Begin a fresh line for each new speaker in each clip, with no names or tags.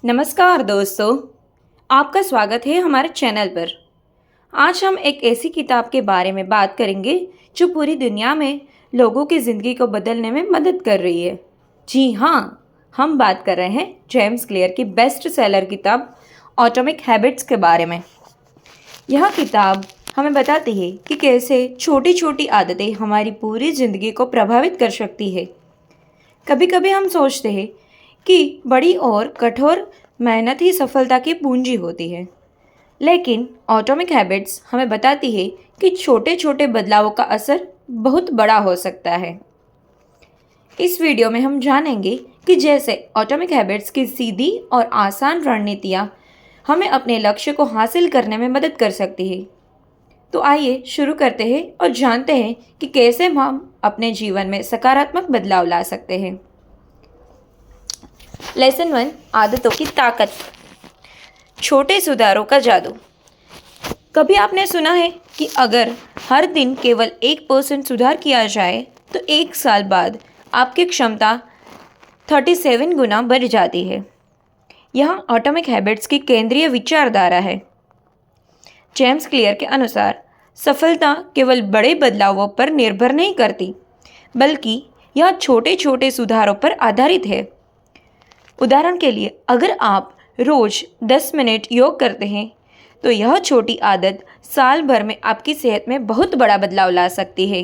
नमस्कार दोस्तों, आपका स्वागत है हमारे चैनल पर। आज हम एक ऐसी किताब के बारे में बात करेंगे जो पूरी दुनिया में लोगों की ज़िंदगी को बदलने में मदद कर रही है। जी हाँ, हम बात कर रहे हैं जेम्स क्लियर की बेस्ट सेलर किताब एटॉमिक हैबिट्स के बारे में। यह किताब हमें बताती है कि कैसे छोटी छोटी आदतें हमारी पूरी ज़िंदगी को प्रभावित कर सकती है। कभी कभी हम सोचते हैं कि बड़ी और कठोर मेहनत ही सफलता की पूंजी होती है, लेकिन एटॉमिक हैबिट्स हमें बताती है कि छोटे छोटे बदलावों का असर बहुत बड़ा हो सकता है। इस वीडियो में हम जानेंगे कि जैसे एटॉमिक हैबिट्स की सीधी और आसान रणनीतियाँ हमें अपने लक्ष्य को हासिल करने में मदद कर सकती है। तो आइए शुरू करते हैं और जानते हैं कि कैसे हम अपने जीवन में सकारात्मक बदलाव ला सकते हैं। लेसन 1, आदतों की ताकत। छोटे सुधारों का जादू। कभी आपने सुना है कि अगर हर दिन केवल 1% सुधार किया जाए तो 1 साल बाद आपकी क्षमता 37 गुना बढ़ जाती है। यह एटॉमिक हैबिट्स की केंद्रीय विचारधारा है। जेम्स क्लियर के अनुसार सफलता केवल बड़े बदलावों पर निर्भर नहीं करती, बल्कि यह छोटे छोटे सुधारों पर आधारित है। उदाहरण के लिए, अगर आप रोज 10 मिनट योग करते हैं तो यह छोटी आदत साल भर में आपकी सेहत में बहुत बड़ा बदलाव ला सकती है।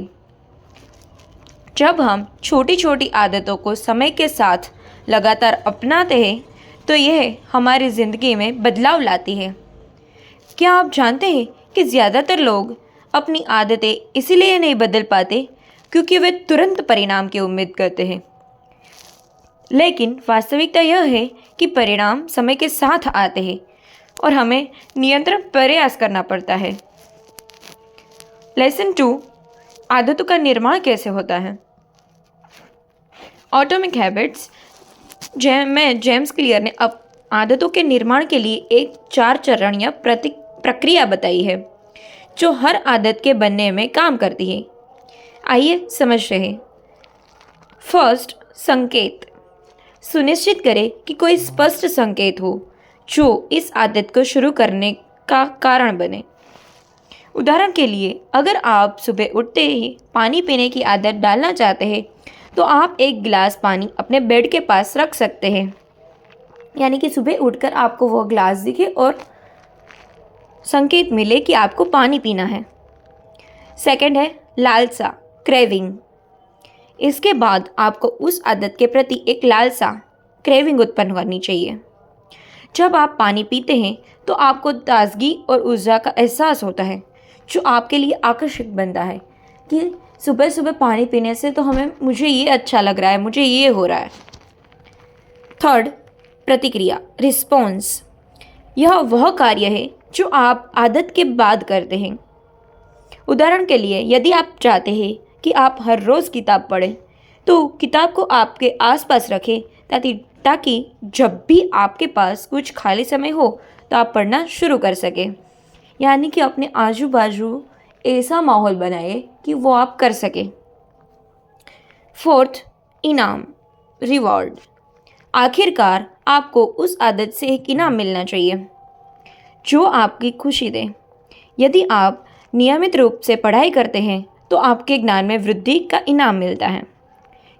जब हम छोटी छोटी आदतों को समय के साथ लगातार अपनाते हैं तो यह हमारी ज़िंदगी में बदलाव लाती है। क्या आप जानते हैं कि ज़्यादातर लोग अपनी आदतें इसीलिए नहीं बदल पाते क्योंकि वे तुरंत परिणाम की उम्मीद करते हैं, लेकिन वास्तविकता यह है कि परिणाम समय के साथ आते हैं और हमें निरंतर प्रयास करना पड़ता है। लेसन 2, आदतों का निर्माण कैसे होता है। एटॉमिक हैबिट्स में जेम्स क्लियर ने अब आदतों के निर्माण के लिए एक 4 चरणीय प्रक्रिया बताई है जो हर आदत के बनने में काम करती है। आइए समझते हैं। फर्स्ट, संकेत। सुनिश्चित करें कि कोई स्पष्ट संकेत हो जो इस आदत को शुरू करने का कारण बने। उदाहरण के लिए, अगर आप सुबह उठते ही पानी पीने की आदत डालना चाहते हैं तो आप एक गिलास पानी अपने बेड के पास रख सकते हैं, यानी कि सुबह उठकर आपको वो गिलास दिखे और संकेत मिले कि आपको पानी पीना है। सेकंड है लालसा, क्रेविंग। इसके बाद आपको उस आदत के प्रति एक लालसा, क्रेविंग उत्पन्न करनी चाहिए। जब आप पानी पीते हैं तो आपको ताजगी और ऊर्जा का एहसास होता है जो आपके लिए आकर्षक बनता है कि सुबह सुबह पानी पीने से तो मुझे ये अच्छा लग रहा है, मुझे ये हो रहा है। थर्ड, प्रतिक्रिया, रिस्पॉन्स। यह वह कार्य है जो आप आदत के बाद करते हैं। उदाहरण के लिए, यदि आप चाहते हैं कि आप हर रोज़ किताब पढ़ें तो किताब को आपके आसपास रखें ताकि जब भी आपके पास कुछ खाली समय हो तो आप पढ़ना शुरू कर सकें, यानी कि अपने आजू बाजू ऐसा माहौल बनाए कि वो आप कर सकें। फोर्थ, इनाम, रिवॉर्ड। आखिरकार आपको उस आदत से एक इनाम मिलना चाहिए जो आपकी खुशी दे। यदि आप नियमित रूप से पढ़ाई करते हैं तो आपके ज्ञान में वृद्धि का इनाम मिलता है।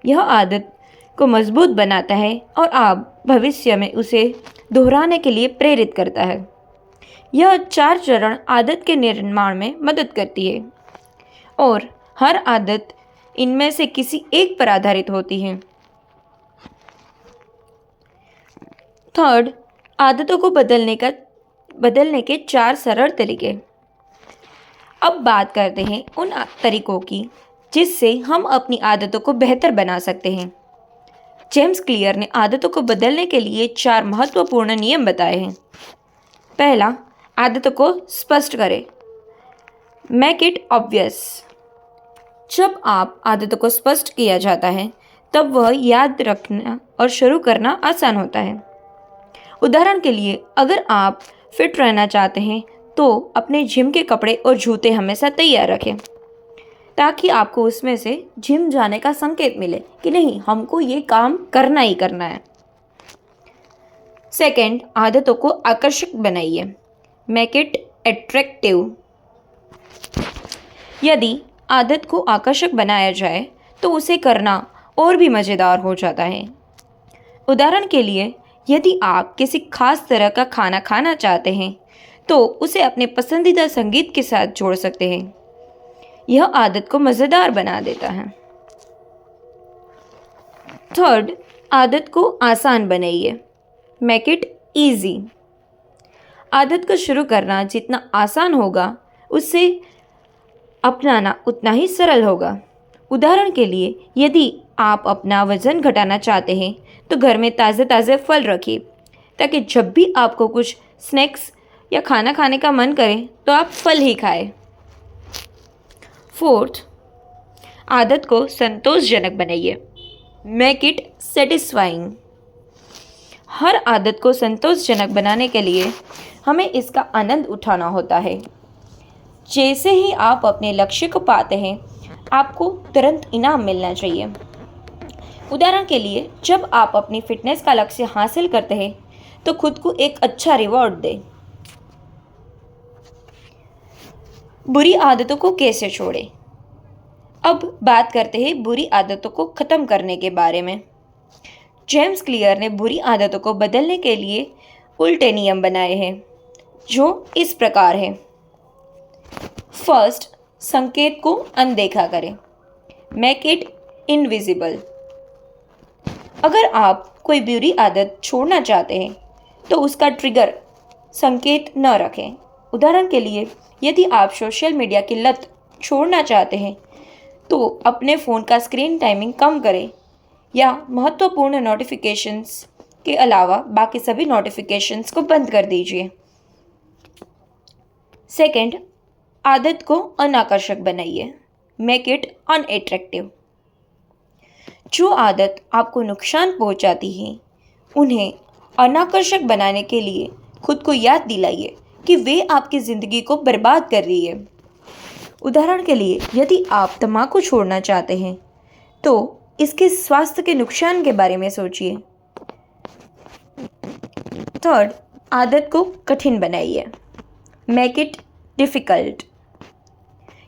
यह आदत को मजबूत बनाता है और आप भविष्य में उसे दोहराने के लिए प्रेरित करता है। यह 4 चरण आदत के निर्माण में मदद करती है और हर आदत इनमें से किसी एक पर आधारित होती है। थर्ड, आदतों को बदलने के 4 सरल तरीके। अब बात करते हैं उन तरीकों की जिससे हम अपनी आदतों को बेहतर बना सकते हैं। जेम्स क्लियर ने आदतों को बदलने के लिए 4 महत्वपूर्ण नियम बताए हैं। पहला, आदतों को स्पष्ट करें, मेक इट ऑब्वियस। जब आप आदतों को स्पष्ट किया जाता है तब वह याद रखना और शुरू करना आसान होता है। उदाहरण के लिए, अगर आप फिट रहना चाहते हैं तो अपने जिम के कपड़े और जूते हमेशा तैयार रखें ताकि आपको उसमें से जिम जाने का संकेत मिले कि नहीं, हमको ये काम करना ही करना है। सेकंड, आदतों को आकर्षक बनाइए। Make it attractive. यदि आदत को आकर्षक बनाया जाए तो उसे करना और भी मज़ेदार हो जाता है। उदाहरण के लिए, यदि आप किसी खास तरह का खाना खाना चाहते हैं तो उसे अपने पसंदीदा संगीत के साथ जोड़ सकते हैं। यह आदत को मज़ेदार बना देता है। थर्ड, आदत को आसान बनाइए। Make it easy. आदत को शुरू करना जितना आसान होगा, उससे अपनाना उतना ही सरल होगा। उदाहरण के लिए, यदि आप अपना वज़न घटाना चाहते हैं तो घर में ताज़े ताज़े फल रखिए, ताकि जब भी आपको कुछ स्नैक्स या खाना खाने का मन करे तो आप फल ही खाएं। फोर्थ, आदत को संतोषजनक बनाइए। Make it satisfying. हर आदत को संतोषजनक बनाने के लिए हमें इसका आनंद उठाना होता है। जैसे ही आप अपने लक्ष्य को पाते हैं, आपको तुरंत इनाम मिलना चाहिए। उदाहरण के लिए, जब आप अपनी फिटनेस का लक्ष्य हासिल करते हैं तो खुद को एक अच्छा रिवॉर्ड दें। बुरी आदतों को कैसे छोड़ें? अब बात करते हैं बुरी आदतों को ख़त्म करने के बारे में। जेम्स क्लियर ने बुरी आदतों को बदलने के लिए उल्टे नियम बनाए हैं, जो इस प्रकार हैं। फर्स्ट, संकेत को अनदेखा करें। Make it invisible. अगर आप कोई बुरी आदत छोड़ना चाहते हैं तो उसका ट्रिगर संकेत न रखें। उदाहरण के लिए, यदि आप सोशल मीडिया की लत छोड़ना चाहते हैं तो अपने फ़ोन का स्क्रीन टाइमिंग कम करें या महत्वपूर्ण नोटिफिकेशंस के अलावा बाकी सभी नोटिफिकेशंस को बंद कर दीजिए। सेकंड, आदत को अनाकर्षक बनाइए। Make it unattractive. जो आदत आपको नुकसान पहुंचाती है, उन्हें अनाकर्षक बनाने के लिए खुद को याद दिलाइए कि वे आपकी ज़िंदगी को बर्बाद कर रही है। उदाहरण के लिए, यदि आप तंबाकू छोड़ना चाहते हैं तो इसके स्वास्थ्य के नुकसान के बारे में सोचिए। थर्ड, आदत को कठिन बनाइए। Make it difficult.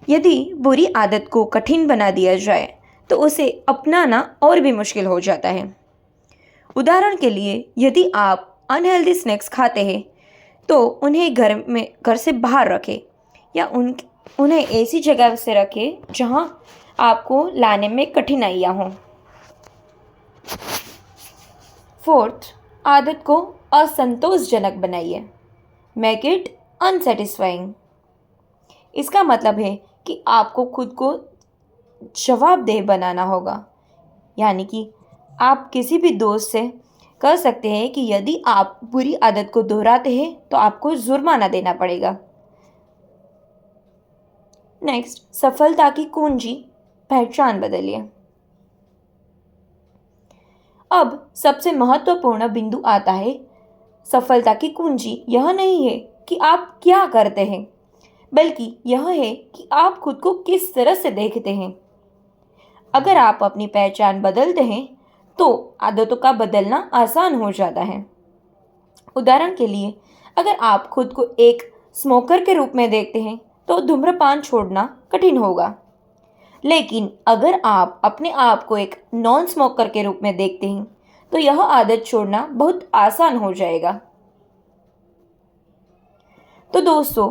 यदि बुरी आदत को कठिन बना दिया जाए तो उसे अपनाना और भी मुश्किल हो जाता है। उदाहरण के लिए, यदि आप अनहेल्दी स्नैक्स खाते हैं तो उन्हें घर से बाहर रखें या उन्हें ऐसी जगह से रखें जहां आपको लाने में कठिनाइयाँ हों। फोर्थ, आदत को असंतोषजनक बनाइए। Make it unsatisfying. इसका मतलब है कि आपको खुद को जवाबदेह बनाना होगा। यानी कि आप किसी भी दोस्त से कह सकते हैं कि यदि आप बुरी आदत को दोहराते हैं तो आपको जुर्माना देना पड़ेगा। नेक्स्ट, सफलता की कुंजी पहचान बदलिए। अब सबसे महत्वपूर्ण बिंदु आता है। सफलता की कुंजी यह नहीं है कि आप क्या करते हैं, बल्कि यह है कि आप खुद को किस तरह से देखते हैं। अगर आप अपनी पहचान बदलते हैं तो आदतों का बदलना आसान हो जाता है। उदाहरण के लिए, अगर आप खुद को एक स्मोकर के रूप में देखते हैं तो धूम्रपान छोड़ना कठिन होगा। लेकिन अगर आप अपने आप को एक नॉन स्मोकर के रूप में देखते हैं तो यह आदत छोड़ना बहुत आसान हो जाएगा। तो दोस्तों,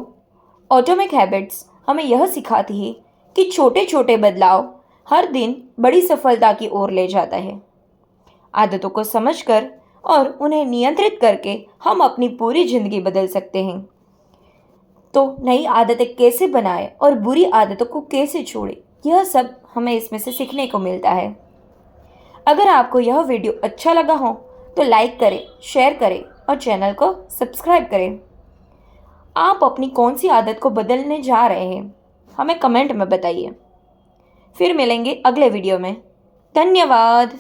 एटॉमिक हैबिट्स हमें यह सिखाती है कि छोटे छोटे बदलाव हर दिन बड़ी सफलता की ओर ले जाता है। आदतों को समझकर और उन्हें नियंत्रित करके हम अपनी पूरी ज़िंदगी बदल सकते हैं। तो नई आदतें कैसे बनाएं और बुरी आदतों को कैसे छोड़ें, यह सब हमें इसमें से सीखने को मिलता है। अगर आपको यह वीडियो अच्छा लगा हो तो लाइक करें, शेयर करें और चैनल को सब्सक्राइब करें। आप अपनी कौन सी आदत को बदलने जा रहे हैं, हमें कमेंट में बताइए। फिर मिलेंगे अगले वीडियो में। धन्यवाद।